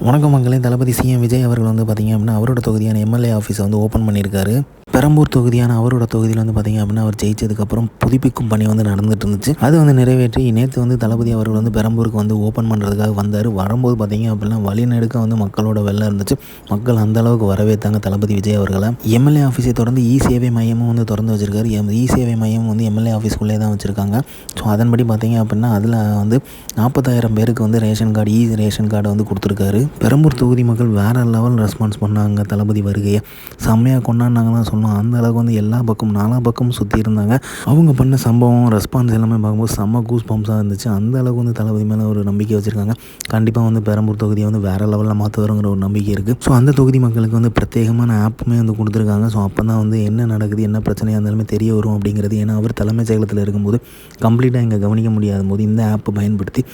வணக்கம் மக்களே. தளபதி சிஎம் விஜய் அவர்கள் வந்து பார்த்திங்க அப்படின்னா அவரோட தொகுதியான எம்எல்ஏ ஆஃபீஸை வந்து ஓப்பன் பண்ணியிருக்காரு. பெரம்பூர் தொகுதியான அவரோட தொகுதியில் வந்து பார்த்திங்க அப்படின்னா அவர் ஜெயிச்சதுக்கப்புறம் புதுப்பிக்கும் பணி வந்து நடந்துட்டு இருந்துச்சு. அது வந்து நிறைவேற்றி நேற்று வந்து தளபதி அவர்கள் வந்து பெரம்பூருக்கு வந்து ஓப்பன் பண்ணுறதுக்காக வந்தார். வரும்போது பார்த்திங்க அப்படின்னா வழிநெடுக்க வந்து மக்களோட வெள்ளம் இருந்துச்சு. மக்கள் அந்த அளவுக்கு வரவேற்றாங்க தளபதி விஜய் அவர்களை. எம்எல்ஏ ஆஃபீஸை தொடர்ந்து இ சேவை மையமும் வந்து திறந்து வச்சிருக்காரு. இ சேவை மையம் வந்து எம்எல்ஏ ஆஃபீஸ்க்குள்ளே தான் வச்சுருக்காங்க. ஸோ அதன்படி பார்த்திங்க அப்படின்னா அதில் வந்து 40,000 பேருக்கு வந்து ரேஷன் கார்டு ரேஷன் கார்டை வந்து கொடுத்துருக்காரு. பெரம்பூர் தொகுதி மக்கள் வேறு லெவல் ரெஸ்பான்ஸ் பண்ணாங்க. தளபதி வருகையை செம்மையாக கொண்டாடினாங்க தான் சொல்லணும். அந்த அளவுக்கு வந்து எல்லா பக்கமும் நாலா பக்கமும் சுற்றி இருந்தாங்க. அவங்க பண்ண சம்பவம் ரெஸ்பான்ஸ் எல்லாமே பார்க்கும்போது செம்ம கூஸ் பம்ப்ஸாக இருந்துச்சு. அந்த அளவுக்கு வந்து தளபதி மேலே ஒரு நம்பிக்கை வச்சுருக்காங்க. கண்டிப்பாக வந்து பெரம்பூர் தொகுதியை வந்து வேறு லெவலில் மாற்றுவாருங்கிற ஒரு நம்பிக்கை இருக்குது. ஸோ அந்த தொகுதி மக்களுக்கு வந்து பிரத்யேகமான ஆப்புமே வந்து கொடுத்துருக்காங்க. ஸோ அப்போ தான் வந்து என்ன நடக்குது, என்ன பிரச்சனையாக இருந்தாலுமே தெரிய வரும் அப்படிங்கிறது. ஏன்னா அவர் தலைமைச் செயலகத்தில் இருக்கும்போது கம்ப்ளீட்டாக இங்கே கவனிக்க முடியாத போது இந்த ஆப்பை பயன்படுத்தி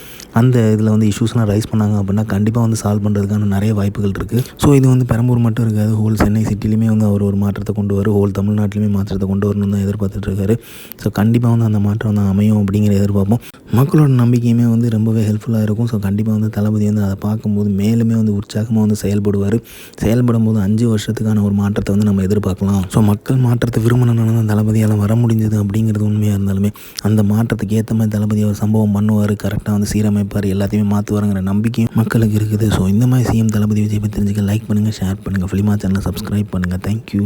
அந்த இதில் வந்து இஷ்யூஸ்லாம் ரைஸ் பண்ணாங்க அப்படின்னா கண்டிப்பாக வந்து சால்வ் பண்ணுறதுக்கான நிறைய வாய்ப்புகள் இருக்குது. ஸோ இது வந்து பெரம்பூர் மட்டும் இருக்காது, ஹோல் சென்னை சிட்டிலையுமே வந்து அவர் ஒரு மாற்றத்தை கொண்டு வரும், ஹோல் தமிழ்நாட்டிலையுமே மாற்றத்தை கொண்டு வரணும்னு தான் எதிர்பார்த்துட்ருக்காரு. ஸோ கண்டிப்பாக வந்து அந்த மாற்றம் வந்து அமையும் அப்படிங்கிற எதிர்பார்ப்போம். மக்களோட நம்பிக்கையுமே வந்து ரொம்பவே ஹெல்ப்ஃபுல்லாக இருக்கும். ஸோ கண்டிப்பாக வந்து தளபதி வந்து அதை பார்க்கும்போது மேலுமே வந்து உற்சாகமாக வந்து செயல்படுவார். செயல்படும் போது 5 வருஷத்துக்கான ஒரு மாற்றத்தை வந்து நம்ம எதிர்பார்க்கலாம். ஸோ மக்கள் மாற்றத்தை விரும்பினாலும் தான் தளபதியால் வர முடிஞ்சது அப்படிங்கிறது உண்மையாக இருந்தாலுமே அந்த மாற்றத்துக்கு ஏற்ற மாதிரி தளபதி ஒரு சம்பவம் பண்ணுவார், கரெக்டாக வந்து சீரமைப்பார், எல்லாத்தையுமே மாற்றுவாருங்கிற நம்பிக்கையும் மக்களுக்கு இருக்குது. ஸோ இந்த மாதிரி சிஎம் தளபதி விஜய் பற்றி தெரிஞ்சுக்க லைக் பண்ணுங்கள், ஷேர் பண்ணுங்கள், ஃபிலிமா சேனலை சப்ஸ்கிரைப் பண்ணுங்கள். தேங்க்யூ.